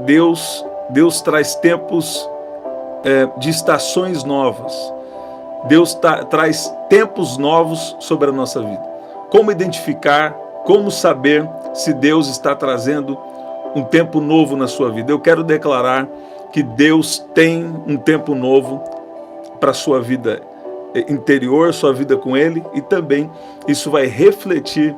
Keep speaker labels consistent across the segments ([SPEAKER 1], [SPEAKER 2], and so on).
[SPEAKER 1] Deus traz tempos de estações novas. Deus traz tempos novos sobre a nossa vida. Como identificar, como saber se Deus está trazendo um tempo novo na sua vida? Eu quero declarar que Deus tem um tempo novo para a sua vida interior, sua vida com Ele, e também isso vai refletir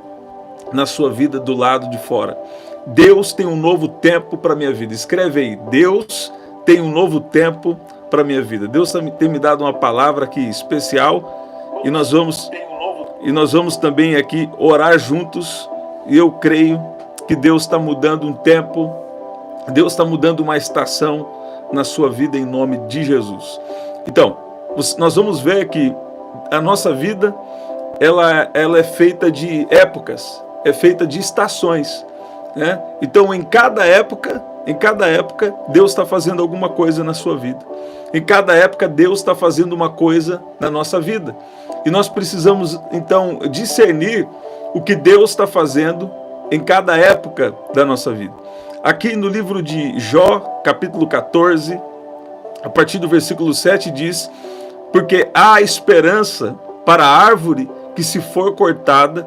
[SPEAKER 1] na sua vida do lado de fora. Deus tem um novo tempo para a minha vida. Escreve aí, Deus tem um novo tempo para a minha vida. Deus tem me dado uma palavra aqui especial, e nós vamos também aqui orar juntos, e eu creio que Deus está mudando um tempo, Deus está mudando uma estação na sua vida em nome de Jesus. Então, nós vamos ver que a nossa vida, ela é feita de épocas, é feita de estações, né? Então, em cada época, Deus está fazendo alguma coisa na sua vida. Em cada época, Deus está fazendo uma coisa na nossa vida. E nós precisamos, então, discernir o que Deus está fazendo em cada época da nossa vida. Aqui no livro de Jó, capítulo 14, a partir do versículo 7, diz: porque há esperança para a árvore que, se for cortada,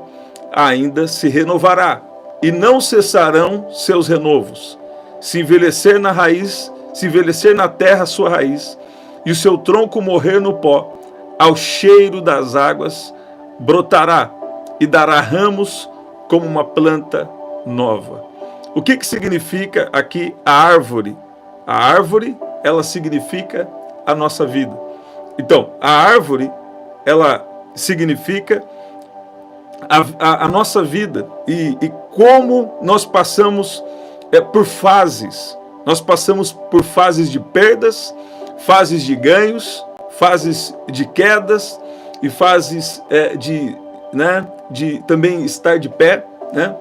[SPEAKER 1] ainda se renovará, e não cessarão seus renovos. Se envelhecer na terra sua raiz, e o seu tronco morrer no pó, ao cheiro das águas brotará, e dará ramos como uma planta nova. O que significa aqui a árvore? A árvore, ela significa a nossa vida. Então, a árvore, ela significa a nossa vida, e como nós passamos por fases. Nós passamos por fases de perdas, fases de ganhos, fases de quedas e fases de também estar de pé, né?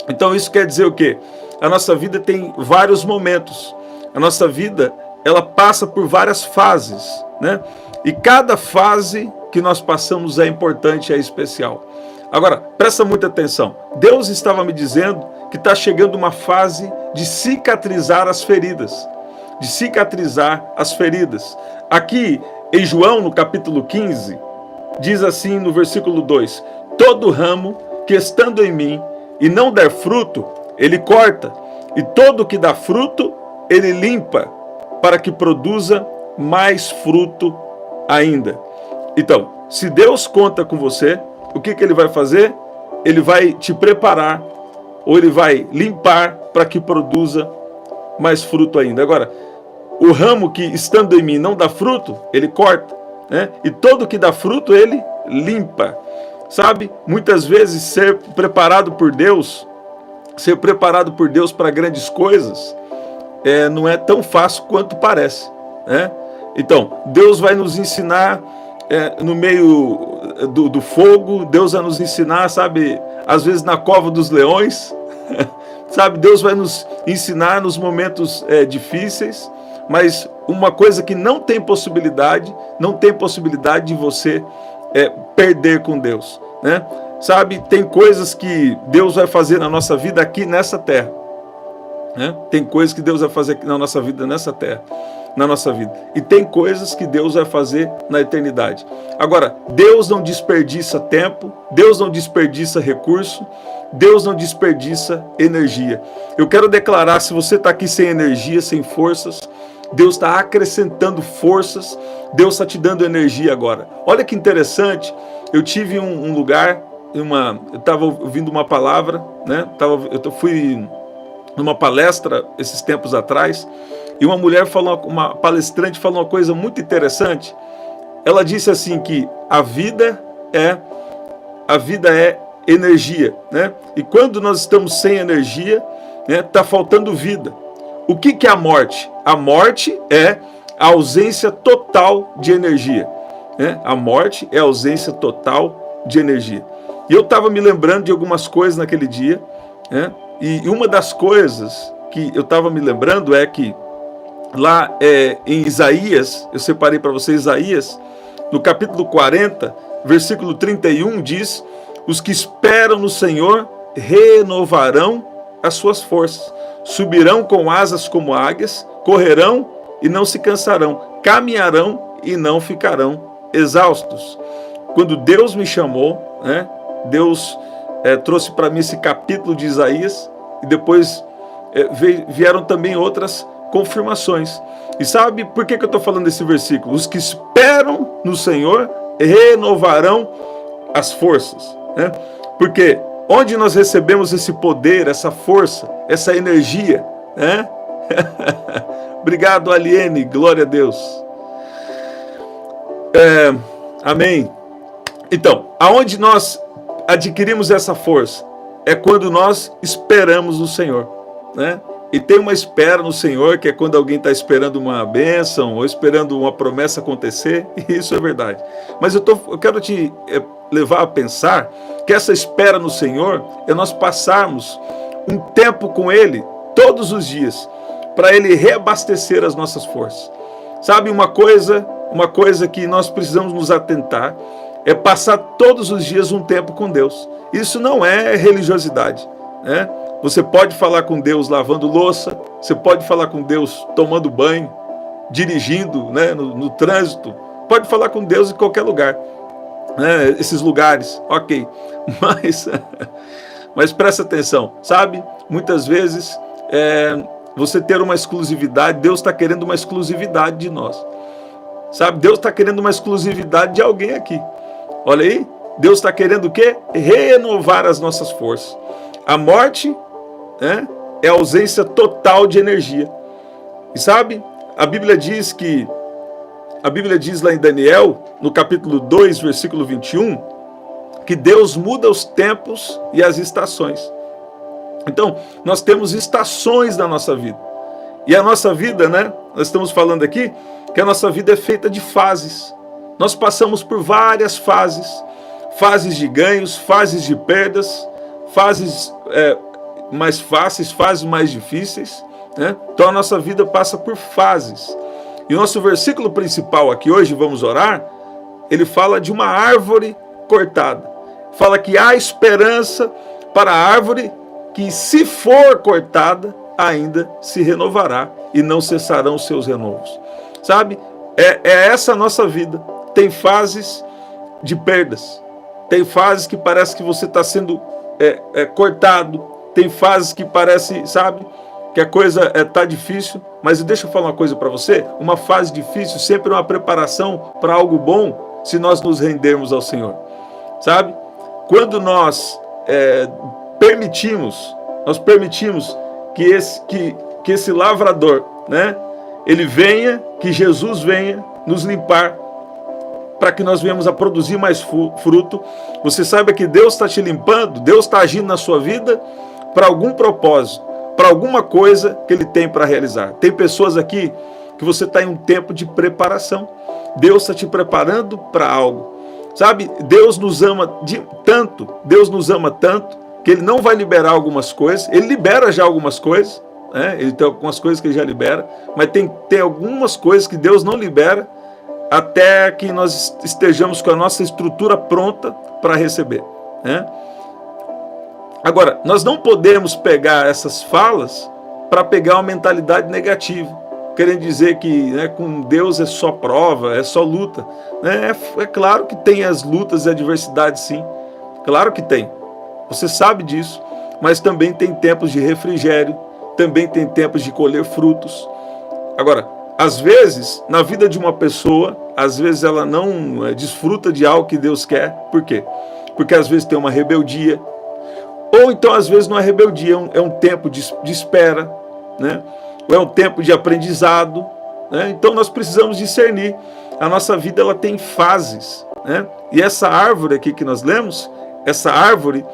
[SPEAKER 1] Então isso quer dizer o quê? A nossa vida tem vários momentos. A nossa vida, ela passa por várias fases, né? E cada fase que nós passamos é importante, é especial. Agora, presta muita atenção. Deus estava me dizendo que está chegando uma fase de cicatrizar as feridas. De cicatrizar as feridas. Aqui em João, no capítulo 15, diz assim no versículo 2: todo ramo que estando em mim e não der fruto, ele corta, e todo que dá fruto, ele limpa, para que produza mais fruto ainda. Então, se Deus conta com você, o que ele vai fazer? Ele vai te preparar, ou ele vai limpar para que produza mais fruto ainda. Agora, o ramo que estando em mim não dá fruto, ele corta, né? E todo que dá fruto, ele limpa. Sabe, muitas vezes ser preparado por Deus para grandes coisas, não é tão fácil quanto parece, né? Então, Deus vai nos ensinar no meio do fogo, Deus vai nos ensinar, sabe, às vezes na cova dos leões, sabe, Deus vai nos ensinar nos momentos difíceis, mas uma coisa que não tem possibilidade de você perder com Deus, né? Sabe, tem coisas que Deus vai fazer na nossa vida aqui nessa terra, né? Tem coisas que Deus vai fazer aqui na nossa vida nessa terra, na nossa vida, e tem coisas que Deus vai fazer na eternidade. Agora, Deus não desperdiça tempo, Deus não desperdiça recurso, Deus não desperdiça energia. Eu quero declarar, se você está aqui sem energia, sem forças, Deus está acrescentando forças, Deus está te dando energia agora. Olha que interessante, eu tive um lugar, eu estava ouvindo uma palavra, né? Eu fui numa palestra esses tempos atrás, e uma mulher uma palestrante falou uma coisa muito interessante. Ela disse assim que a vida é energia, né? E quando nós estamos sem energia, né, tá faltando vida. O que é a morte? A morte é a ausência total de energia, né? A morte é a ausência total de energia. E eu estava me lembrando de algumas coisas naquele dia, né? E uma das coisas que eu estava me lembrando é que lá em Isaías, eu separei para você Isaías, no capítulo 40, versículo 31, diz: os que esperam no Senhor renovarão as suas forças. Subirão com asas como águias, correrão e não se cansarão, caminharão e não ficarão exaustos. Quando Deus me chamou, né, Deus trouxe para mim esse capítulo de Isaías, e depois vieram também outras confirmações. E sabe por que eu estou falando desse versículo? Os que esperam no Senhor renovarão as forças, né? Porque onde nós recebemos esse poder, essa força, essa energia, né? Obrigado, Aliene, glória a Deus. Amém. Então, aonde nós adquirimos essa força? É quando nós esperamos no Senhor, né? E tem uma espera no Senhor, que é quando alguém está esperando uma bênção ou esperando uma promessa acontecer, e isso é verdade. Mas eu quero te levar a pensar que essa espera no Senhor é nós passarmos um tempo com Ele todos os dias, para Ele reabastecer as nossas forças. Sabe, uma coisa que nós precisamos nos atentar é passar todos os dias um tempo com Deus. Isso não é religiosidade, né? Você pode falar com Deus lavando louça, você pode falar com Deus tomando banho, dirigindo, né, no trânsito, pode falar com Deus em qualquer lugar, né, esses lugares, ok, mas presta atenção, sabe, muitas vezes você ter uma exclusividade, Deus está querendo uma exclusividade de nós, sabe, Deus está querendo uma exclusividade de alguém aqui, olha aí, Deus está querendo o quê? Renovar as nossas forças. A morte é a ausência total de energia. E sabe, a Bíblia diz lá em Daniel, no capítulo 2, versículo 21, que Deus muda os tempos e as estações. Então, nós temos estações na nossa vida. E a nossa vida, né, nós estamos falando aqui, que a nossa vida é feita de fases. Nós passamos por várias fases. Fases de ganhos, fases de perdas, fases mais fáceis, fases mais difíceis, né? Então a nossa vida passa por fases. E o nosso versículo principal aqui hoje, vamos orar, ele fala de uma árvore cortada. Fala que há esperança para a árvore que, se for cortada, ainda se renovará e não cessarão os seus renovos. Sabe? É essa a nossa vida. Tem fases de perdas. Tem fases que parece que você está sendo cortado. Tem fases que parece, sabe, que a coisa está difícil. Mas deixa eu falar uma coisa para você. Uma fase difícil sempre é uma preparação para algo bom, se nós nos rendermos ao Senhor. Sabe? Quando nós permitimos que esse lavrador, né, ele venha, que Jesus venha nos limpar, para que nós venhamos a produzir mais fruto. Você saiba que Deus está te limpando, Deus está agindo na sua vida para algum propósito, para alguma coisa que Ele tem para realizar. Tem pessoas aqui que você está em um tempo de preparação. Deus está te preparando para algo. Sabe, Deus nos ama tanto, que Ele não vai liberar algumas coisas. Ele libera já algumas coisas, né? Ele tem algumas coisas que Ele já libera, mas tem algumas coisas que Deus não libera até que nós estejamos com a nossa estrutura pronta para receber, né? Agora, nós não podemos pegar essas falas para pegar uma mentalidade negativa, querendo dizer que, né, com Deus é só prova, é só luta, né? É claro que tem as lutas e adversidades, sim, claro que tem, você sabe disso, mas também tem tempos de refrigério, também tem tempos de colher frutos. Agora, às vezes, na vida de uma pessoa, às vezes ela não desfruta de algo que Deus quer. Por quê? Porque às vezes tem uma rebeldia. Ou então, às vezes, não é rebeldia, é um tempo de espera, né? Ou é um tempo de aprendizado, né? Então, nós precisamos discernir. A nossa vida, ela tem fases, né? E essa árvore aqui que nós lemos, essa árvore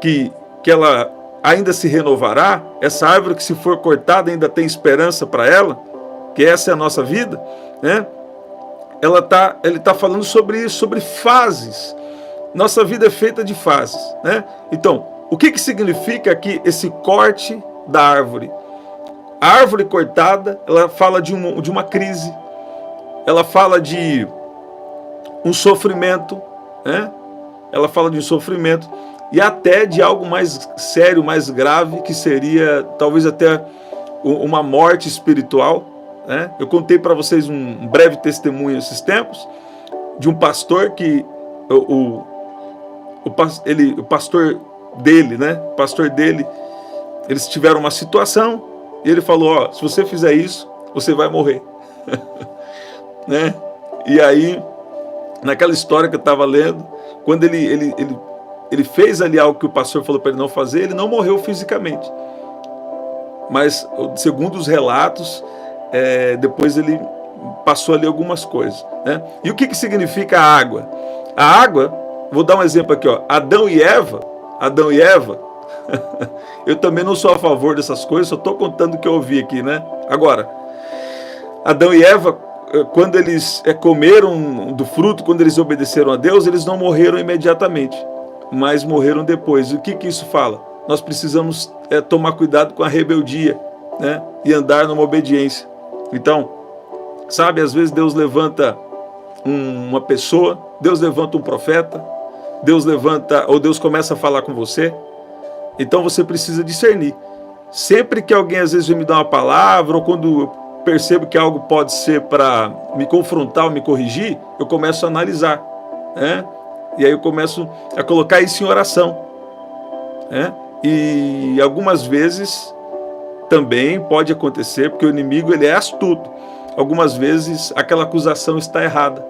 [SPEAKER 1] que ela ainda se renovará, essa árvore que, se for cortada, ainda tem esperança para ela, que essa é a nossa vida, né? Ele está falando sobre isso, sobre fases. Nossa vida é feita de fases, né? Então, o que significa aqui esse corte da árvore? A árvore cortada, ela fala de uma crise, ela fala de um sofrimento, né? Ela fala de um sofrimento. e até de algo mais sério, mais grave, que seria talvez até uma morte espiritual, né? Eu contei para vocês um breve testemunho esses tempos, de um pastor que o pastor dele, né? O pastor dele, eles tiveram uma situação e ele falou: ó, se você fizer isso, você vai morrer. Né? E aí, naquela história que eu estava lendo, quando ele fez ali algo que o pastor falou para ele não fazer, ele não morreu fisicamente. Mas, segundo os relatos, depois ele passou ali algumas coisas. Né? E o que significa a água? A água, vou dar um exemplo aqui, ó. Adão e Eva, eu também não sou a favor dessas coisas, só estou contando o que eu ouvi aqui, né? Agora, Adão e Eva, quando eles comeram do fruto, quando eles obedeceram a Deus, eles não morreram imediatamente, mas morreram depois. O que isso fala? Nós precisamos tomar cuidado com a rebeldia, né? E andar numa obediência. Então, sabe, às vezes Deus levanta uma pessoa, Deus levanta um profeta, Deus levanta, ou Deus começa a falar com você. Então você precisa discernir. Sempre que alguém às vezes vem me dar uma palavra, ou quando eu percebo que algo pode ser para me confrontar ou me corrigir, eu começo a analisar, né? E aí eu começo a colocar isso em oração, né? E algumas vezes também pode acontecer, porque o inimigo ele é astuto. Algumas vezes aquela acusação está errada,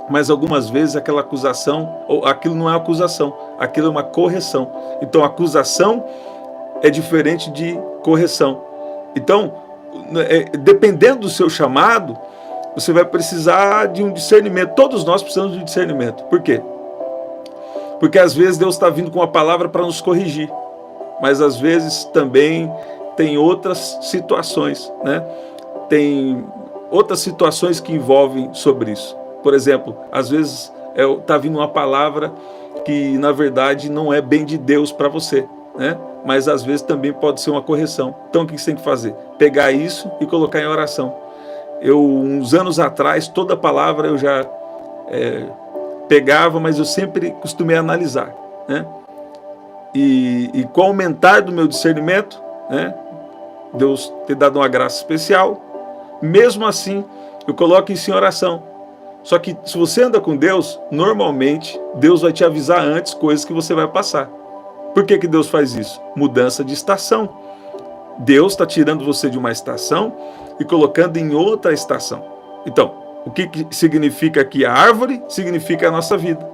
[SPEAKER 1] mas algumas vezes aquela acusação, ou aquilo não é acusação, aquilo é uma correção. Então acusação é diferente de correção. Então, dependendo do seu chamado, você vai precisar de um discernimento. Todos nós precisamos de discernimento. Por quê? Porque às vezes Deus está vindo com uma palavra para nos corrigir, mas às vezes também tem outras situações, né? Tem outras situações que envolvem sobre isso. Por exemplo, às vezes está vindo uma palavra que na verdade não é bem de Deus para você, né? Mas às vezes também pode ser uma correção. Então o que você tem que fazer? Pegar isso e colocar em oração. Uns anos atrás, toda palavra eu já pegava, mas eu sempre costumei analisar, né? E com o aumentar do meu discernimento, né? Deus ter dado uma graça especial, mesmo assim eu coloco isso em oração. Só que se você anda com Deus, normalmente Deus vai te avisar antes coisas que você vai passar. Por que Deus faz isso? Mudança de estação. Deus está tirando você de uma estação e colocando em outra estação. Então, o que significa aqui a árvore? Significa a nossa vida.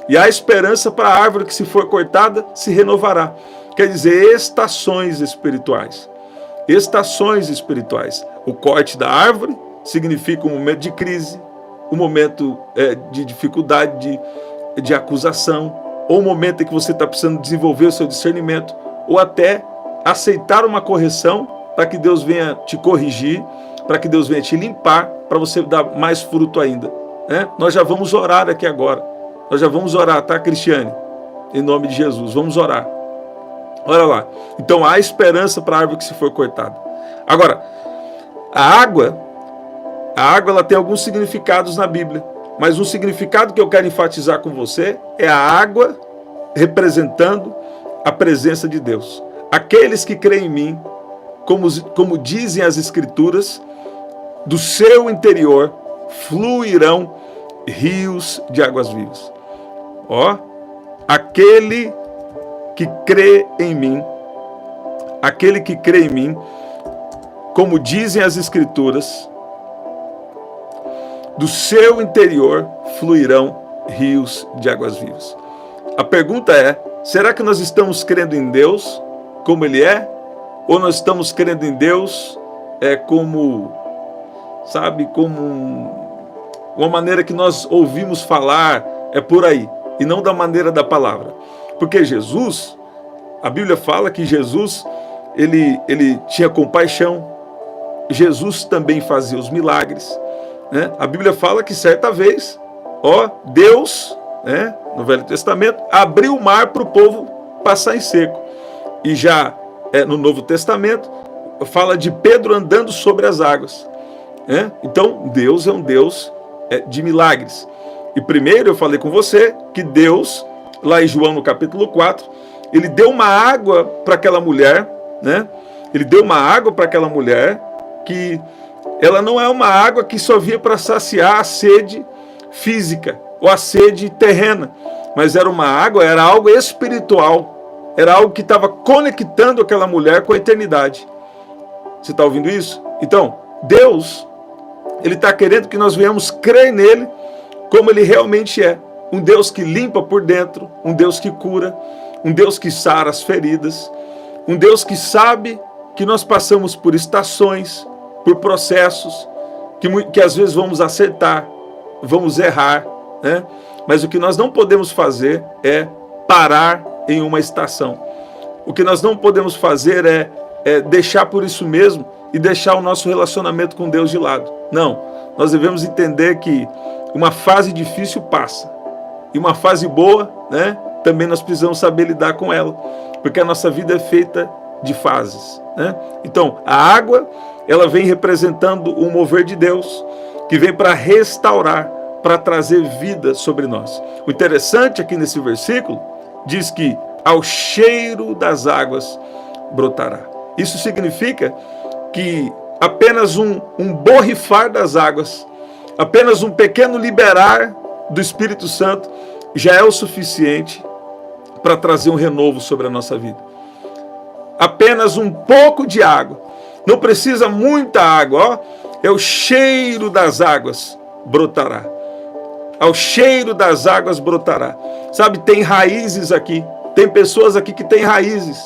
[SPEAKER 1] E há esperança para a árvore que, se for cortada, se renovará. Quer dizer, estações espirituais. Estações espirituais. O corte da árvore significa um momento de crise, um momento de dificuldade, de acusação, ou um momento em que você está precisando desenvolver o seu discernimento, ou até aceitar uma correção para que Deus venha te corrigir, para que Deus venha te limpar, para você dar mais fruto ainda, né? Nós já vamos orar aqui agora. Nós já vamos orar, tá, Cristiane? Em nome de Jesus, vamos orar. Olha lá. Então há esperança para a árvore que se for cortada. Agora, a água ela tem alguns significados na Bíblia, mas um significado que eu quero enfatizar com você é a água representando a presença de Deus. Aqueles que creem em mim, como dizem as Escrituras, do seu interior fluirão rios de águas vivas. Ó, aquele que crê em mim, como dizem as Escrituras, do seu interior fluirão rios de águas vivas. A pergunta é, será que nós estamos crendo em Deus como Ele é? Ou nós estamos crendo em Deus como uma maneira que nós ouvimos falar, por aí, e não da maneira da palavra? Porque Jesus, a Bíblia fala que Jesus, ele tinha compaixão, Jesus também fazia os milagres, né? A Bíblia fala que certa vez, Deus, né, no Velho Testamento, abriu o mar para o povo passar em seco. E já no Novo Testamento, fala de Pedro andando sobre as águas, né? Então, Deus é um Deus de milagres. E primeiro eu falei com você que Deus lá em João no capítulo 4, ele deu uma água para aquela mulher, né? Ele deu uma água para aquela mulher que ela não é uma água que só via para saciar a sede física ou a sede terrena, mas era uma água, era algo espiritual, era algo que estava conectando aquela mulher com a eternidade. Você está ouvindo isso? Então, Deus, Ele está querendo que nós venhamos crer nele como Ele realmente é. Um Deus que limpa por dentro, um Deus que cura, um Deus que sara as feridas, um Deus que sabe que nós passamos por estações, por processos, que às vezes vamos acertar, vamos errar, né? Mas o que nós não podemos fazer é parar em uma estação. O que nós não podemos fazer é deixar por isso mesmo e deixar o nosso relacionamento com Deus de lado. Não, nós devemos entender que uma fase difícil passa. E uma fase boa, né, também nós precisamos saber lidar com ela. Porque a nossa vida é feita de fases, né? Então, a água, ela vem representando o mover de Deus, que vem para restaurar, para trazer vida sobre nós. O interessante aqui nesse versículo, diz que ao cheiro das águas brotará. Isso significa que apenas um borrifar das águas, apenas um pequeno liberar do Espírito Santo já é o suficiente para trazer um renovo sobre a nossa vida. Apenas um pouco de água, não precisa muita água, ó, é o cheiro das águas brotará. Ao cheiro das águas brotará. Sabe, tem raízes aqui, tem pessoas aqui que têm raízes,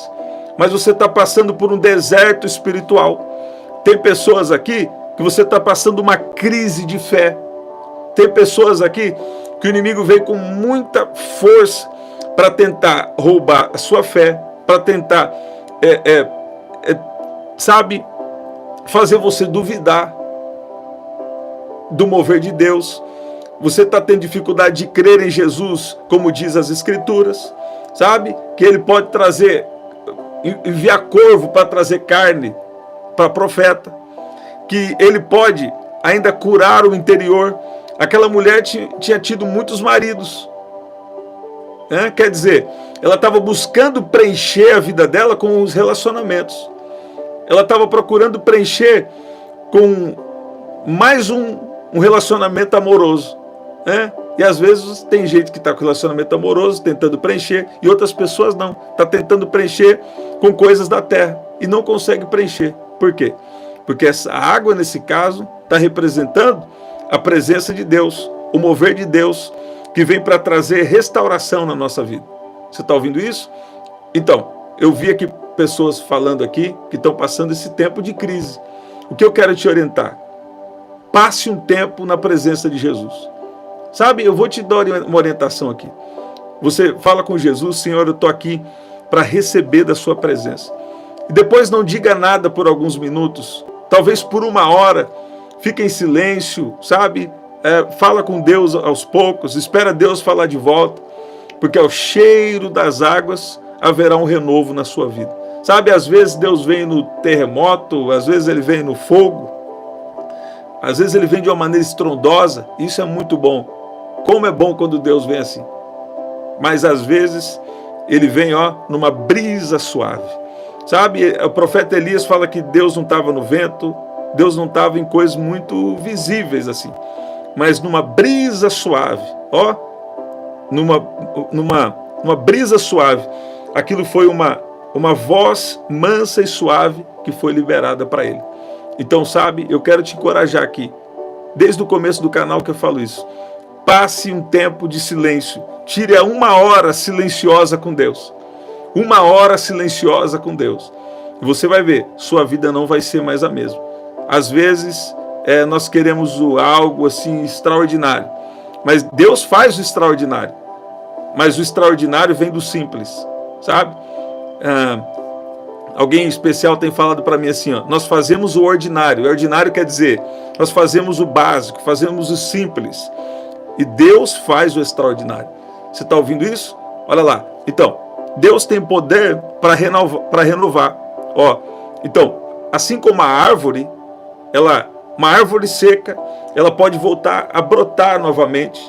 [SPEAKER 1] mas você está passando por um deserto espiritual. Tem pessoas aqui que você está passando uma crise de fé. Tem pessoas aqui que o inimigo veio com muita força para tentar roubar a sua fé, para tentar, sabe, fazer você duvidar do mover de Deus. Você está tendo dificuldade de crer em Jesus, como diz as Escrituras, sabe? Que Ele pode trazer, enviar corvo para trazer carne para profeta, que Ele pode ainda curar o interior. Aquela mulher tinha tido muitos maridos, né? Quer dizer, ela estava buscando preencher a vida dela com os relacionamentos. Ela estava procurando preencher com mais um relacionamento amoroso, né? E às vezes tem gente que está com relacionamento amoroso tentando preencher, e outras pessoas não, está tentando preencher com coisas da terra e não consegue preencher. Por quê? Porque essa água, nesse caso, está representando a presença de Deus, o mover de Deus, que vem para trazer restauração na nossa vida. Você está ouvindo isso? Então, eu vi aqui pessoas falando aqui que estão passando esse tempo de crise. O que eu quero te orientar? Passe um tempo na presença de Jesus. Sabe, eu vou te dar uma orientação aqui. Você fala com Jesus: Senhor, eu estou aqui para receber da sua presença. E depois não diga nada por alguns minutos, talvez por uma hora, fica em silêncio, sabe? Fala com Deus aos poucos, espera Deus falar de volta, porque ao cheiro das águas haverá um renovo na sua vida. Sabe, às vezes Deus vem no terremoto, às vezes Ele vem no fogo, às vezes Ele vem de uma maneira estrondosa. Isso é muito bom. Como é bom quando Deus vem assim. Mas às vezes Ele vem, ó, numa brisa suave. Sabe, o profeta Elias fala que Deus não estava no vento, Deus não estava em coisas muito visíveis assim, mas numa brisa suave, ó, numa brisa suave. Aquilo foi uma voz mansa e suave que foi liberada para ele. Então, sabe, eu quero te encorajar aqui, desde o começo do canal que eu falo isso. Passe um tempo de silêncio, tire uma hora silenciosa com Deus. Uma hora silenciosa com Deus. E você vai ver, sua vida não vai ser mais a mesma. Às vezes, nós queremos algo assim extraordinário. Mas Deus faz o extraordinário. Mas o extraordinário vem do simples, sabe? Alguém especial tem falado para mim assim, ó, nós fazemos o ordinário. O ordinário quer dizer, nós fazemos o básico, fazemos o simples. E Deus faz o extraordinário. Você está ouvindo isso? Olha lá. Então, Deus tem poder para renovar. Ó, então, assim como a árvore, uma árvore seca, ela pode voltar a brotar novamente,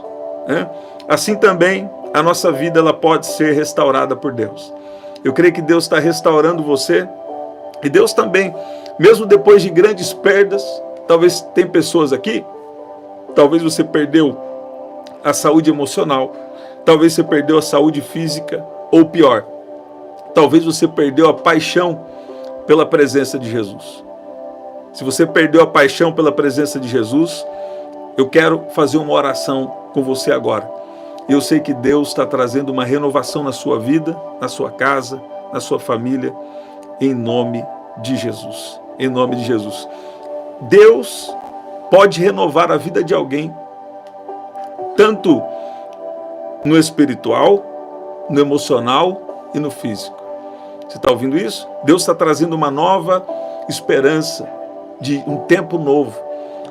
[SPEAKER 1] né? assim também a nossa vida ela pode ser restaurada por Deus. Eu creio que Deus está restaurando você, e Deus também, mesmo depois de grandes perdas, talvez tem pessoas aqui, talvez você perdeu a saúde emocional, talvez você perdeu a saúde física, ou pior, talvez você perdeu a paixão pela presença de Jesus. Se você perdeu a paixão pela presença de Jesus, eu quero fazer uma oração com você agora. Eu sei que Deus está trazendo uma renovação na sua vida, na sua casa, na sua família, em nome de Jesus. Em nome de Jesus. Deus pode renovar a vida de alguém, tanto no espiritual, no emocional e no físico. Você está ouvindo isso? Deus está trazendo uma nova esperança, de um tempo novo,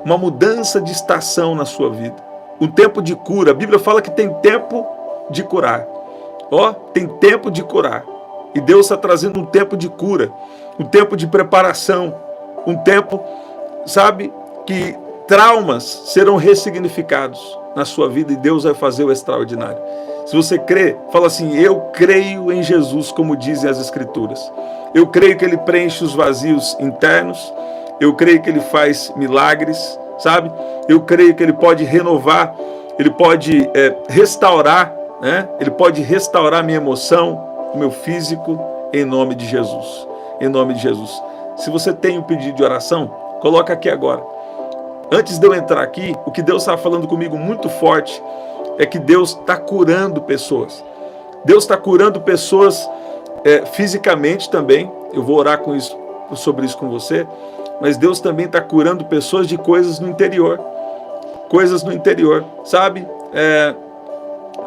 [SPEAKER 1] uma mudança de estação na sua vida, um tempo de cura. A Bíblia fala que tem tempo de curar. Tem tempo de curar. E Deus está trazendo um tempo de cura, um tempo de preparação, um tempo, sabe, que traumas serão ressignificados na sua vida e Deus vai fazer o extraordinário. Se você crê, fala assim: eu creio em Jesus, como dizem as Escrituras. Eu creio que Ele preenche os vazios internos. Eu creio que Ele faz milagres, sabe? Eu creio que Ele pode renovar, Ele pode restaurar, né? Ele pode restaurar minha emoção, o meu físico, em nome de Jesus. Em nome de Jesus. Se você tem um pedido de oração, coloca aqui agora. Antes de eu entrar aqui, o que Deus está falando comigo muito forte é que Deus está curando pessoas. Deus está curando pessoas fisicamente também. Eu vou orar sobre isso com você. Mas Deus também está curando pessoas de coisas no interior. Coisas no interior, sabe?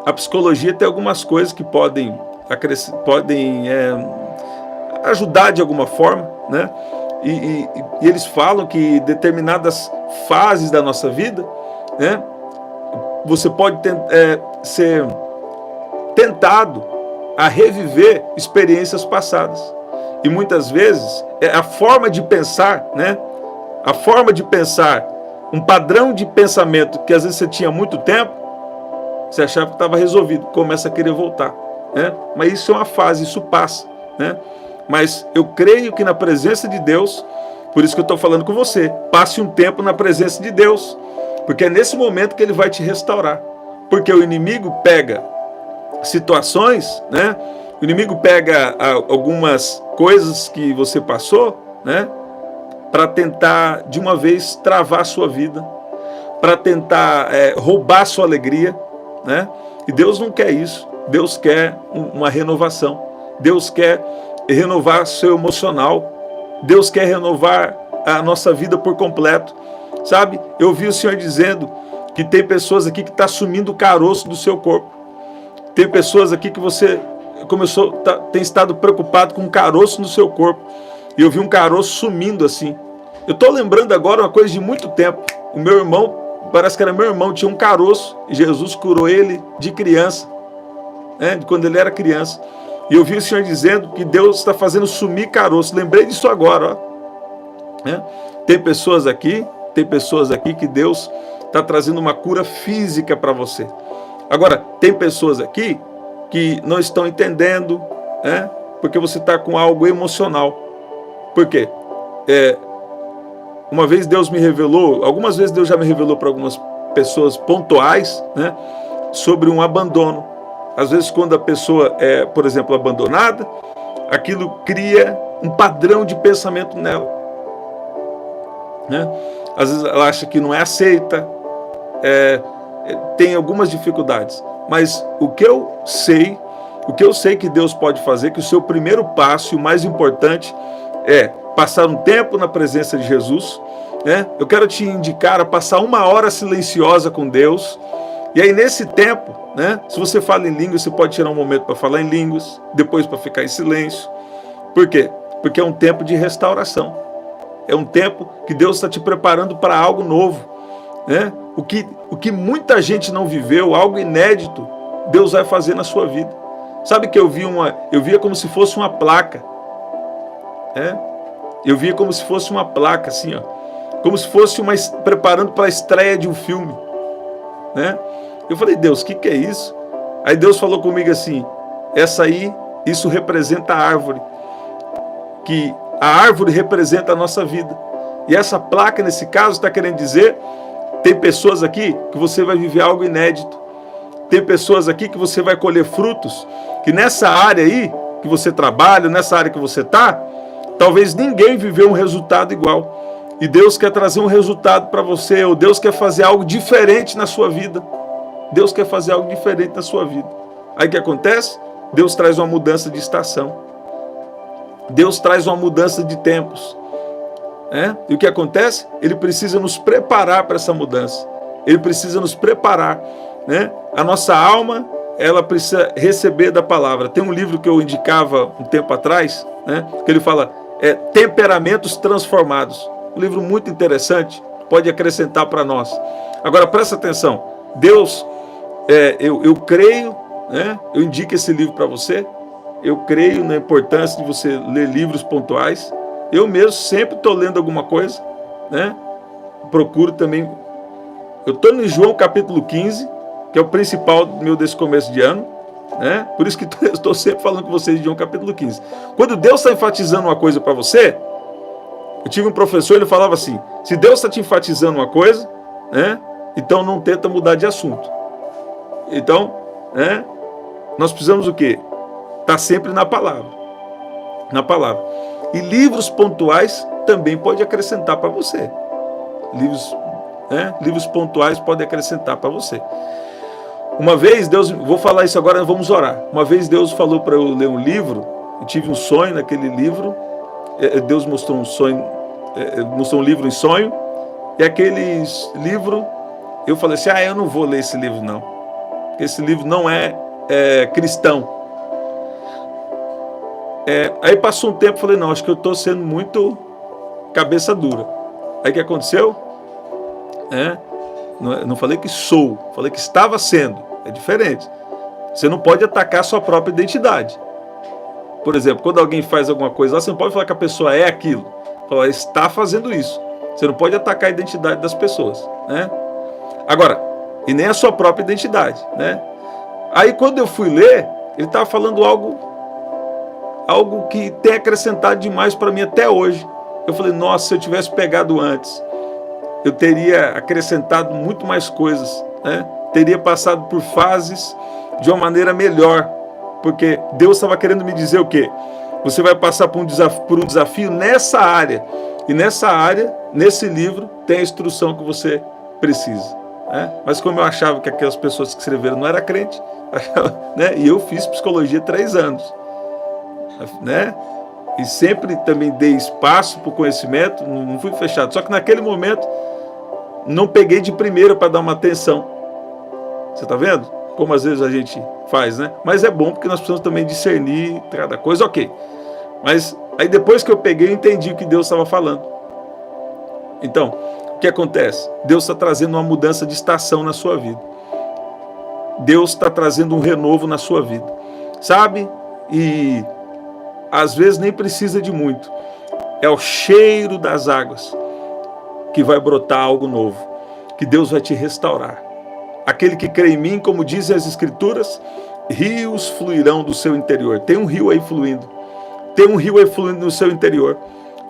[SPEAKER 1] A psicologia tem algumas coisas que podem ajudar de alguma forma, né? E eles falam que determinadas fases da nossa vida, né, você pode ser tentado a reviver experiências passadas. E muitas vezes a forma de pensar, né, a forma de pensar, um padrão de pensamento que às vezes você tinha há muito tempo, você achava que estava resolvido, começa a querer voltar, né? Mas isso é uma fase, isso passa, né? Mas eu creio que na presença de Deus, por isso que eu estou falando com você, passe um tempo na presença de Deus, porque é nesse momento que Ele vai te restaurar. Porque o inimigo pega situações, né? O inimigo pega algumas coisas que você passou, né? Para tentar de uma vez travar a sua vida, para tentar roubar a sua alegria, né? E Deus não quer isso. Deus quer uma renovação. Deus quer renovar seu emocional. Deus quer renovar a nossa vida por completo. Sabe? Eu ouvi o Senhor dizendo que tem pessoas aqui que estão sumindo o caroço do seu corpo. Tem pessoas aqui que você tem estado preocupado com um caroço no seu corpo. E eu vi um caroço sumindo assim. Eu estou lembrando agora uma coisa de muito tempo. O meu irmão, parece que era meu irmão, tinha um caroço. E Jesus curou ele de criança, né? De quando ele era criança. E eu vi o Senhor dizendo que Deus está fazendo sumir caroço. Lembrei disso agora, ó. Tem pessoas aqui que Deus está trazendo uma cura física para você. Agora, tem pessoas aqui que não estão entendendo, né? Porque você está com algo emocional. Por quê? Uma vez Deus me revelou, algumas vezes Deus já me revelou para algumas pessoas pontuais, né? Sobre um abandono. Às vezes quando a pessoa é, por exemplo, abandonada, aquilo cria um padrão de pensamento nela, né? Às vezes ela acha que não é aceita, tem algumas dificuldades. Mas o que eu sei que Deus pode fazer, que o seu primeiro passo e o mais importante é passar um tempo na presença de Jesus, né? Eu quero te indicar a passar 1 hora silenciosa com Deus. E aí nesse tempo, né, se você fala em línguas, você pode tirar um momento para falar em línguas, depois para ficar em silêncio. Por quê? Porque é um tempo de restauração. É um tempo que Deus está te preparando para algo novo, né? O que muita gente não viveu, algo inédito, Deus vai fazer na sua vida. Sabe que eu via como se fosse uma placa, né? Eu via como se fosse uma placa assim, ó, como se fosse preparando para a estreia de um filme, né? Eu falei, Deus, o que é isso? Aí Deus falou comigo assim, isso representa a árvore, que a árvore representa a nossa vida. E essa placa, nesse caso, está querendo dizer, tem pessoas aqui que você vai viver algo inédito. Tem pessoas aqui que você vai colher frutos, que nessa área aí, que você trabalha, nessa área que você está, talvez ninguém viveu um resultado igual. E Deus quer trazer um resultado para você, ou Deus quer fazer algo diferente na sua vida. Deus quer fazer algo diferente na sua vida. Aí o que acontece? Deus traz uma mudança de estação. Deus traz uma mudança de tempos. E o que acontece? Ele precisa nos preparar para essa mudança. Ele precisa nos preparar. A nossa alma, ela precisa receber da palavra. Tem um livro que eu indicava um tempo atrás, que ele fala, temperamentos transformados. Um livro muito interessante, pode acrescentar para nós. Agora, presta atenção. Deus, eu creio, eu indico esse livro para você. Eu creio na importância de você ler livros pontuais. Eu mesmo sempre estou lendo alguma coisa, procuro também. Eu estou no João capítulo 15, que é o principal meu desse começo de ano, por isso que eu estou sempre falando com vocês de João capítulo 15. Quando Deus está enfatizando uma coisa para você, eu tive um professor, ele falava assim, se Deus está te enfatizando uma coisa, então não tenta mudar de assunto. Então, nós precisamos o quê? Estar sempre na palavra. Na palavra. E livros pontuais também pode acrescentar para você. Livros pontuais podem acrescentar para você. Uma vez Deus, vou falar isso agora, vamos orar. Uma vez Deus falou para eu ler um livro, eu tive um sonho naquele livro, Deus mostrou um sonho, mostrou um livro em sonho, e aquele livro, eu falei assim, eu não vou ler esse livro não, porque esse livro não é cristão. Aí passou um tempo, falei, não, acho que eu estou sendo muito cabeça dura. Aí o que aconteceu? Não falei que sou, falei que estava sendo. É diferente. Você não pode atacar a sua própria identidade. Por exemplo, quando alguém faz alguma coisa lá, você não pode falar que a pessoa é aquilo. Ela está fazendo isso. Você não pode atacar a identidade das pessoas. Agora, e nem a sua própria identidade. Aí quando eu fui ler, ele estava falando algo que tem acrescentado demais para mim até hoje. Eu falei, nossa, se eu tivesse pegado antes, eu teria acrescentado muito mais coisas, teria passado por fases de uma maneira melhor, porque Deus estava querendo me dizer o quê? Você vai passar por um desafio nessa área, e nessa área, nesse livro, tem a instrução que você precisa. Mas como eu achava que aquelas pessoas que escreveram não eram crente, e eu fiz psicologia 3 anos, e sempre também dei espaço para o conhecimento, não fui fechado, só que naquele momento não peguei de primeira para dar uma atenção. Você está vendo? Como às vezes a gente faz, Mas é bom porque nós precisamos também discernir cada coisa, ok. Mas aí depois que eu peguei, eu entendi o que Deus estava falando. Então, o que acontece? Deus está trazendo uma mudança de estação na sua vida. Deus está trazendo um renovo na sua vida. Sabe? E às vezes nem precisa de muito. É o cheiro das águas que vai brotar algo novo, que Deus vai te restaurar. Aquele que crê em mim, como dizem as Escrituras, rios fluirão do seu interior. Tem um rio aí fluindo. Tem um rio aí fluindo no seu interior.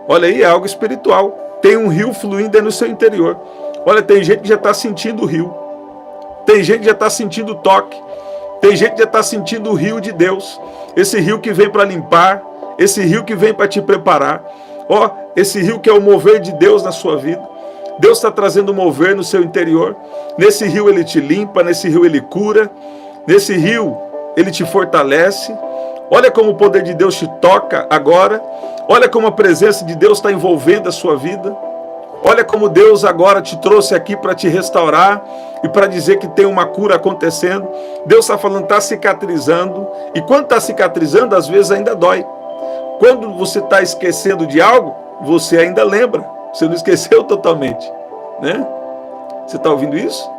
[SPEAKER 1] Olha aí, é algo espiritual. Tem um rio fluindo aí no seu interior. Olha, tem gente que já está sentindo o rio. Tem gente que já está sentindo o toque. Tem gente que já está sentindo o rio de Deus. Esse rio que vem para limpar. Esse rio que vem para te preparar. Esse rio que é o mover de Deus na sua vida. Deus está trazendo um mover no seu interior. Nesse rio ele te limpa, nesse rio ele cura. Nesse rio ele te fortalece. Olha como o poder de Deus te toca agora. Olha como a presença de Deus está envolvendo a sua vida. Olha como Deus agora te trouxe aqui para te restaurar e para dizer que tem uma cura acontecendo. Deus está falando, está cicatrizando. E quando está cicatrizando, às vezes ainda dói. Quando você está esquecendo de algo, você ainda lembra. Você não esqueceu totalmente. Você está ouvindo isso?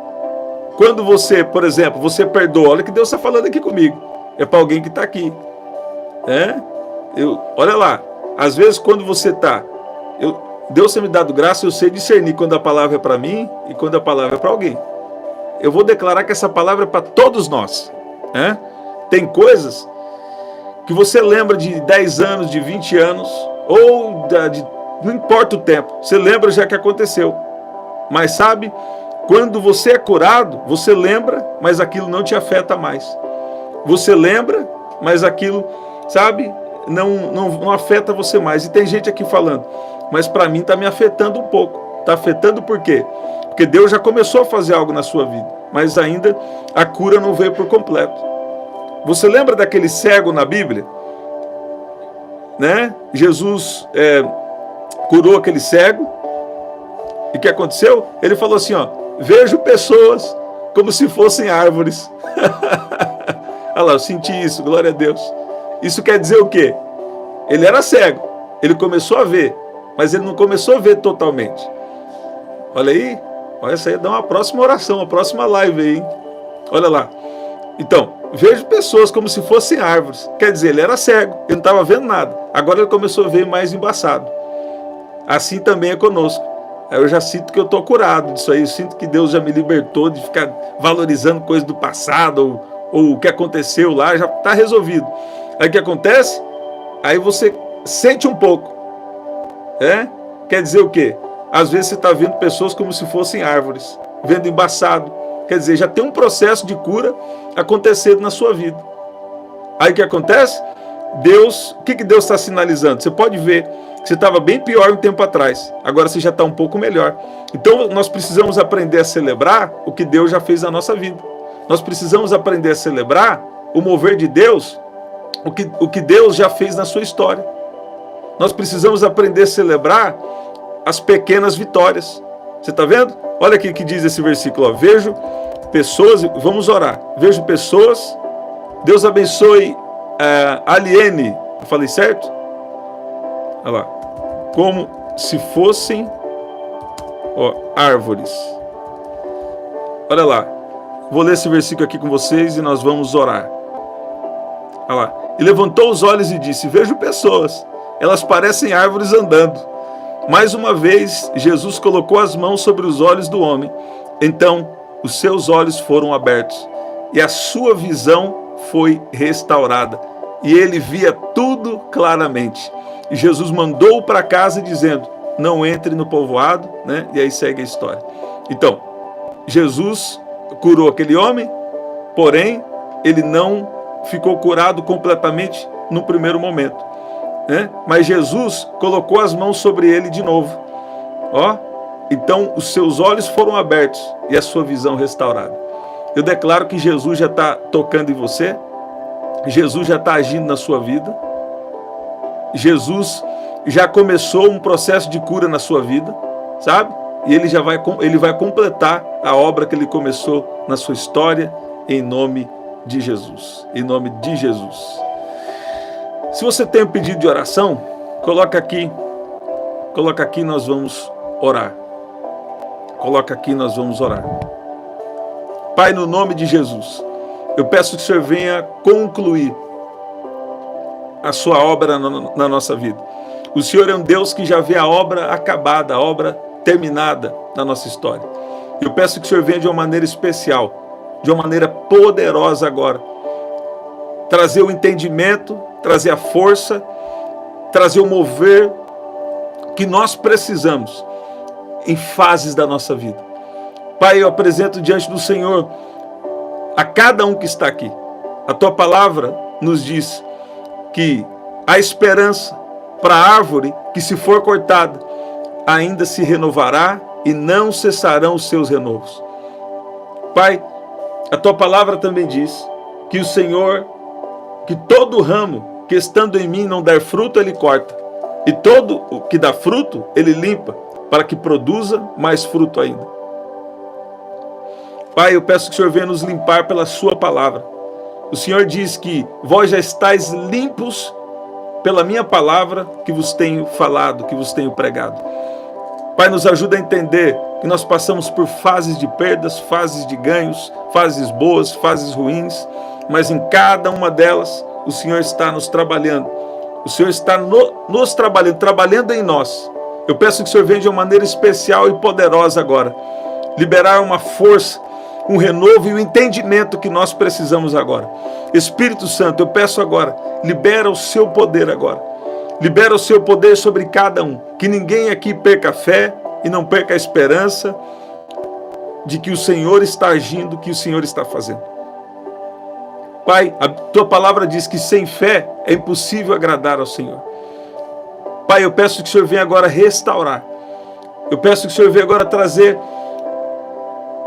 [SPEAKER 1] Quando você, por exemplo, você perdoa, olha o que Deus está falando aqui comigo. É para alguém que está aqui. Olha lá, às vezes quando você está... Deus tem me dado graça, eu sei discernir quando a palavra é para mim e quando a palavra é para alguém. eu vou declarar que essa palavra é para todos nós. Né? Tem coisas que você lembra de 10 anos, de 20 anos, ou não importa o tempo, você lembra já que aconteceu. Mas sabe, quando você é curado, você lembra, mas aquilo não te afeta mais. Você lembra, mas aquilo, sabe, não afeta você mais. E tem gente aqui falando, mas para mim está me afetando um pouco. Está afetando por quê? Porque Deus já começou a fazer algo na sua vida, mas ainda a cura não veio por completo. Você lembra daquele cego na Bíblia? Né? Jesus curou aquele cego. E o que aconteceu? Ele falou assim, ó, vejo pessoas como se fossem árvores. Olha lá, eu senti isso, glória a Deus. Isso quer dizer o quê? Ele era cego, ele começou a ver, mas ele não começou a ver totalmente. Olha aí, olha, isso aí dá uma próxima oração, uma próxima live aí, hein? Olha lá. Então, vejo pessoas como se fossem árvores. Quer dizer, ele era cego, ele não estava vendo nada. Agora ele começou a ver mais embaçado. Assim também é conosco. Eu já sinto que eu estou curado disso aí, eu sinto que Deus já me libertou de ficar valorizando coisas do passado, ou o que aconteceu lá, já está resolvido. Aí o que acontece? Aí você sente um pouco. Quer dizer o quê? Às vezes você está vendo pessoas como se fossem árvores, vendo embaçado. Quer dizer, já tem um processo de cura acontecendo na sua vida. Aí o que acontece? Deus, o que Deus está sinalizando? Você pode ver, você estava bem pior um tempo atrás, agora você já está um pouco melhor. Então nós precisamos aprender a celebrar o que Deus já fez na nossa vida. Nós precisamos aprender a celebrar o mover de Deus, o que Deus já fez na sua história. Nós precisamos aprender a celebrar as pequenas vitórias. Você está vendo? Olha aqui o que diz esse versículo, ó. Vejo pessoas, vamos orar. Vejo pessoas, Deus abençoe Aliene, eu falei certo? Olha lá, como se fossem árvores. Olha lá, vou ler esse versículo aqui com vocês e nós vamos orar. Olha lá, e levantou os olhos e disse, vejo pessoas, elas parecem árvores andando. Mais uma vez, Jesus colocou as mãos sobre os olhos do homem. Então, os seus olhos foram abertos e a sua visão foi restaurada. E ele via tudo claramente. E Jesus mandou-o para casa dizendo, não entre no povoado, né? E aí segue a história. Então, Jesus curou aquele homem, porém, ele não ficou curado completamente no primeiro momento. Mas Jesus colocou as mãos sobre ele de novo. Então os seus olhos foram abertos e a sua visão restaurada. Eu declaro que Jesus já está tocando em você, Jesus já está agindo na sua vida, Jesus já começou um processo de cura na sua vida, sabe? E ele vai completar a obra que ele começou na sua história, em nome de Jesus. Em nome de Jesus. Se você tem um pedido de oração, coloca aqui, nós vamos orar. Coloca aqui, nós vamos orar. Pai, no nome de Jesus, eu peço que o Senhor venha concluir a sua obra na nossa vida. O Senhor é um Deus que já vê a obra acabada, a obra terminada na nossa história. Eu peço que o Senhor venha de uma maneira especial, de uma maneira poderosa agora, trazer o entendimento, trazer a força, trazer o mover que nós precisamos em fases da nossa vida. Pai, eu apresento diante do Senhor a cada um que está aqui. A tua palavra nos diz que há esperança para a árvore que, se for cortada, ainda se renovará e não cessarão os seus renovos. Pai, a tua palavra também diz que o Senhor, que todo ramo que estando em mim não der fruto, ele corta. E todo o que dá fruto, ele limpa, para que produza mais fruto ainda. Pai, eu peço que o Senhor venha nos limpar pela sua palavra. O Senhor diz que vós já estáis limpos pela minha palavra que vos tenho falado, que vos tenho pregado. Pai, nos ajuda a entender que nós passamos por fases de perdas, fases de ganhos, fases boas, fases ruins, mas em cada uma delas o Senhor está nos trabalhando. O Senhor está nos trabalhando em nós. Eu peço que o Senhor venha de uma maneira especial e poderosa agora, liberar uma força, um renovo e um entendimento que nós precisamos agora. Espírito Santo, eu peço agora, libera o seu poder agora. Libera o seu poder sobre cada um. Que ninguém aqui perca a fé e não perca a esperança de que o Senhor está agindo, que o Senhor está fazendo. Pai, a tua palavra diz que sem fé é impossível agradar ao Senhor. Pai, eu peço que o Senhor venha agora restaurar. Eu peço que o Senhor venha agora trazer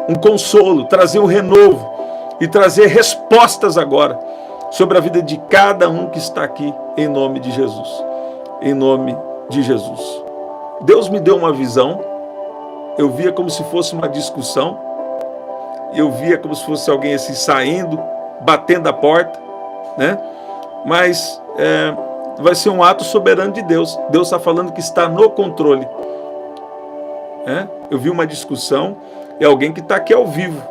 [SPEAKER 1] um consolo, trazer um renovo e trazer respostas agora sobre a vida de cada um que está aqui, em nome de Jesus. Em nome de Jesus. Deus me deu uma visão, eu via como se fosse uma discussão, eu via como se fosse alguém assim saindo, batendo a porta, né? Mas vai ser um ato soberano de Deus. Deus está falando que está no controle. Eu vi uma discussão, é alguém que está aqui ao vivo.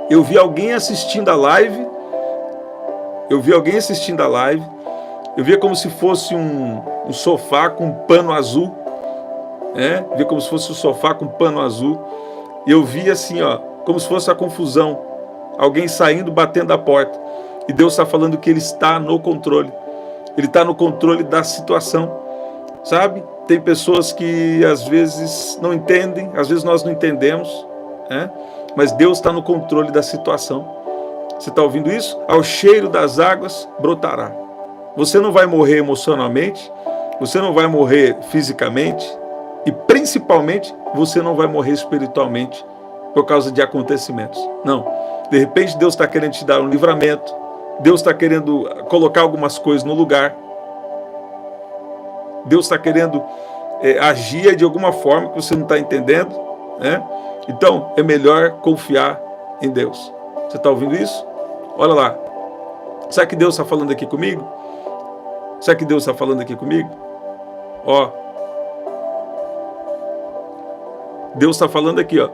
[SPEAKER 1] Eu vi alguém assistindo a live, eu via como se fosse um sofá com um pano azul, via como se fosse um sofá com um pano azul, e eu via assim, ó, como se fosse a confusão, alguém saindo, batendo a porta, e Deus está falando que Ele está no controle, Ele está no controle da situação, sabe? Tem pessoas que às vezes não entendem, às vezes nós não entendemos, mas Deus está no controle da situação. Você está ouvindo isso? Ao cheiro das águas brotará. Você não vai morrer emocionalmente, você não vai morrer fisicamente e principalmente você não vai morrer espiritualmente por causa de acontecimentos. Não. De repente Deus está querendo te dar um livramento, Deus está querendo colocar algumas coisas no lugar, Deus está querendo agir de alguma forma que você não está entendendo, né? Então é melhor confiar em Deus. Você está ouvindo isso? Olha lá. Sabe que Deus está falando aqui comigo? Sabe que Deus está falando aqui comigo? Ó. Deus está falando aqui, ó.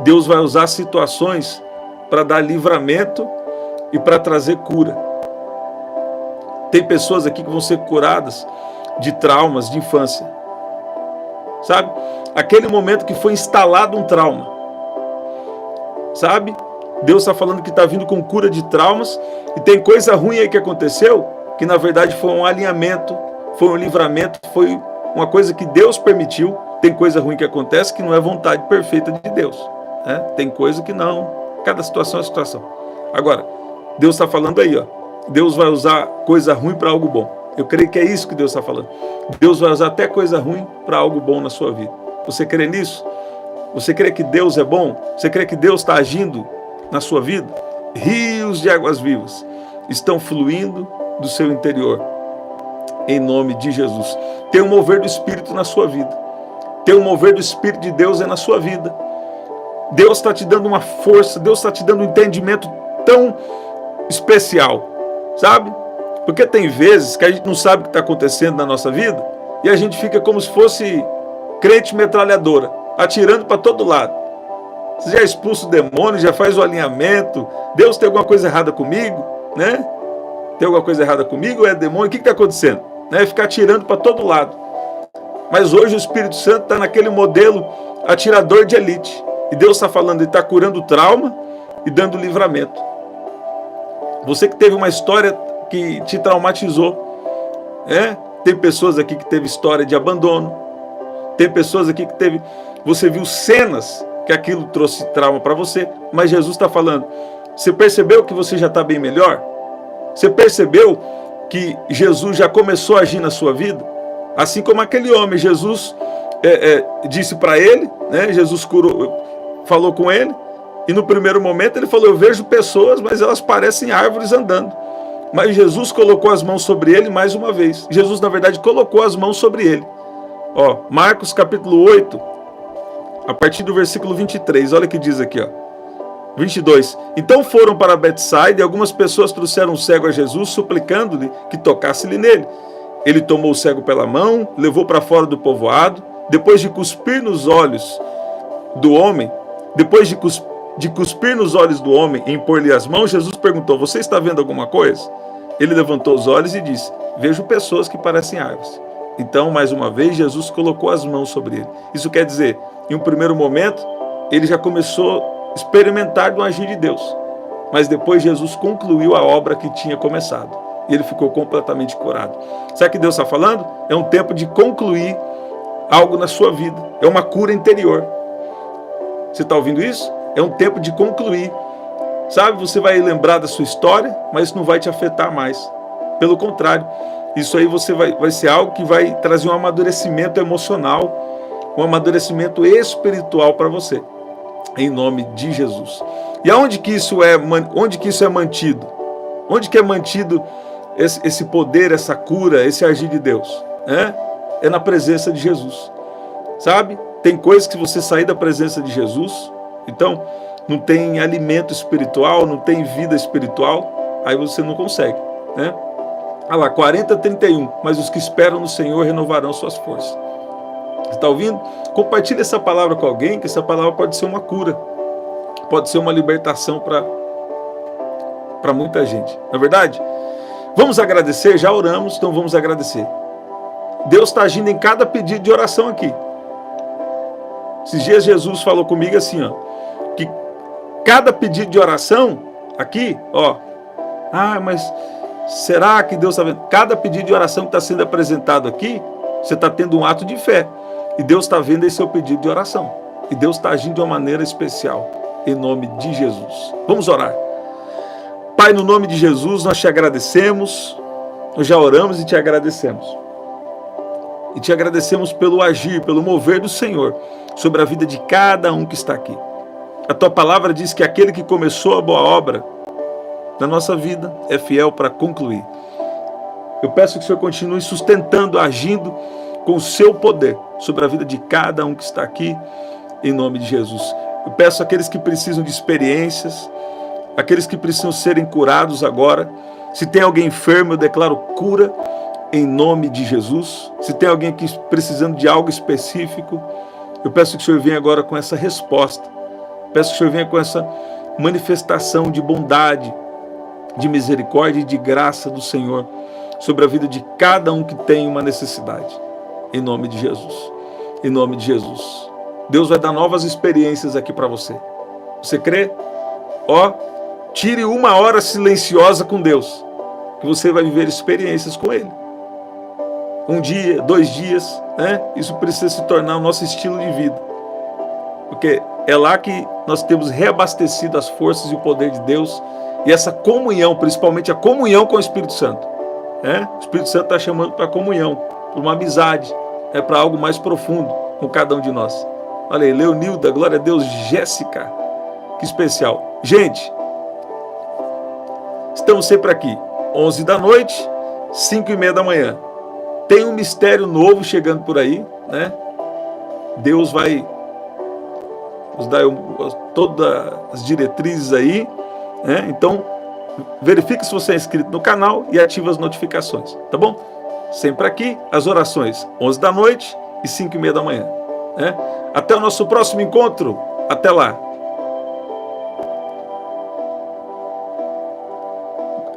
[SPEAKER 1] Deus vai usar situações para dar livramento e para trazer cura. Tem pessoas aqui que vão ser curadas de traumas de infância. Sabe? Aquele momento que foi instalado um trauma. Sabe? Deus está falando que está vindo com cura de traumas e tem coisa ruim aí que aconteceu, que na verdade foi um alinhamento, foi um livramento, foi uma coisa que Deus permitiu. Tem coisa ruim que acontece que não é vontade perfeita de Deus, né? Tem coisa que não, cada situação é situação. Agora, Deus está falando aí, ó, Deus vai usar coisa ruim para algo bom. Eu creio que é isso que Deus está falando. Deus vai usar até coisa ruim para algo bom na sua vida. Você crê nisso? Você crê que Deus é bom? Você crê que Deus está agindo na sua vida? Rios de águas vivas estão fluindo do seu interior, em nome de Jesus. Tem um mover do Espírito na sua vida. Tem um mover do Espírito de Deus na sua vida. Deus está te dando uma força, Deus está te dando um entendimento tão especial, sabe? Porque tem vezes que a gente não sabe o que está acontecendo na nossa vida e a gente fica como se fosse crente metralhadora, atirando para todo lado. Você já expulsa o demônio, já faz o alinhamento. Deus, tem alguma coisa errada comigo, né? Tem alguma coisa errada comigo? É demônio? O que está acontecendo? Né? Ficar atirando para todo lado. Mas hoje o Espírito Santo está naquele modelo atirador de elite. E Deus está falando, Ele está curando o trauma e dando livramento. Você que teve uma história que te traumatizou, né? Tem pessoas aqui que teve história de abandono. Tem pessoas aqui que teve... Você viu cenas que aquilo trouxe trauma para você, mas Jesus está falando, você percebeu que você já está bem melhor? Você percebeu que Jesus já começou a agir na sua vida? Assim como aquele homem, Jesus disse para ele, né? Jesus curou, falou com ele, e no primeiro momento ele falou, eu vejo pessoas, mas elas parecem árvores andando. Mas Jesus colocou as mãos sobre ele mais uma vez. Jesus, na verdade, colocou as mãos sobre ele. Ó, Marcos capítulo 8, a partir do versículo 23, olha o que diz aqui, ó. 22. Então foram para Betsaida e algumas pessoas trouxeram um cego a Jesus, suplicando-lhe que tocasse-lhe nele. Ele tomou o cego pela mão, levou para fora do povoado, depois de cuspir nos olhos do homem, de cuspir nos olhos do homem e impor-lhe as mãos, Jesus perguntou, você está vendo alguma coisa? Ele levantou os olhos e disse, vejo pessoas que parecem árvores. Então, mais uma vez, Jesus colocou as mãos sobre ele. Isso quer dizer, em um primeiro momento, ele já começou a experimentar do agir de Deus. Mas depois Jesus concluiu a obra que tinha começado. E ele ficou completamente curado. Sabe o que Deus está falando? É um tempo de concluir algo na sua vida. É uma cura interior. Você está ouvindo isso? É um tempo de concluir. Sabe, você vai lembrar da sua história, mas isso não vai te afetar mais. Pelo contrário, isso aí vai ser algo que vai trazer um amadurecimento emocional, um amadurecimento espiritual para você. Em nome de Jesus. E onde que isso é mantido? Onde que é mantido esse poder, essa cura, esse agir de Deus? É na presença de Jesus. Sabe? Tem coisas que você sair da presença de Jesus, então não tem alimento espiritual, não tem vida espiritual, aí você não consegue. Né? Olha lá, 40:31. Mas os que esperam no Senhor renovarão suas forças. Você está ouvindo? Compartilhe essa palavra com alguém, que essa palavra pode ser uma cura. Pode ser uma libertação para muita gente. Não é verdade? Vamos agradecer, já oramos, então vamos agradecer. Deus está agindo em cada pedido de oração aqui. Esses dias Jesus falou comigo assim, ó, que cada pedido de oração aqui, ó, mas será que Deus está vendo? Cada pedido de oração que está sendo apresentado aqui, você está tendo um ato de fé. E Deus está vendo esse seu pedido de oração. E Deus está agindo de uma maneira especial. Em nome de Jesus. Vamos orar. Pai, no nome de Jesus, nós te agradecemos. Nós já oramos e te agradecemos. E te agradecemos pelo agir, pelo mover do Senhor sobre a vida de cada um que está aqui. A tua palavra diz que aquele que começou a boa obra na nossa vida é fiel para concluir. Eu peço que o Senhor continue sustentando, agindo com o seu poder sobre a vida de cada um que está aqui, em nome de Jesus. Eu peço àqueles que precisam de experiências, aqueles que precisam serem curados agora. Se tem alguém enfermo, eu declaro cura em nome de Jesus. Se tem alguém aqui precisando de algo específico, eu peço que o Senhor venha agora com essa resposta. Peço que o Senhor venha com essa manifestação de bondade, de misericórdia e de graça do Senhor sobre a vida de cada um que tem uma necessidade. Em nome de Jesus. Em nome de Jesus. Deus vai dar novas experiências aqui para você. Você crê? Tire uma hora silenciosa com Deus, que você vai viver experiências com Ele. 1 dia, 2 dias, né? Isso precisa se tornar o nosso estilo de vida. Porque é lá que nós temos reabastecido as forças e o poder de Deus e essa comunhão, principalmente a comunhão com o Espírito Santo. O Espírito Santo está chamando para comunhão, para uma amizade, para algo mais profundo com cada um de nós. Olha aí, Leonilda, glória a Deus, Jéssica, que especial. Gente, estamos sempre aqui, 11 da noite, 5:30 da manhã. Tem um mistério novo chegando por aí, né? Deus vai nos dar todas as diretrizes aí, né? Então, verifique se você é inscrito no canal e ative as notificações, tá bom? Sempre aqui, as orações, 11 da noite e 5:30 da manhã. Né? Até o nosso próximo encontro. Até lá.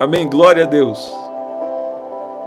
[SPEAKER 1] Amém. Glória a Deus.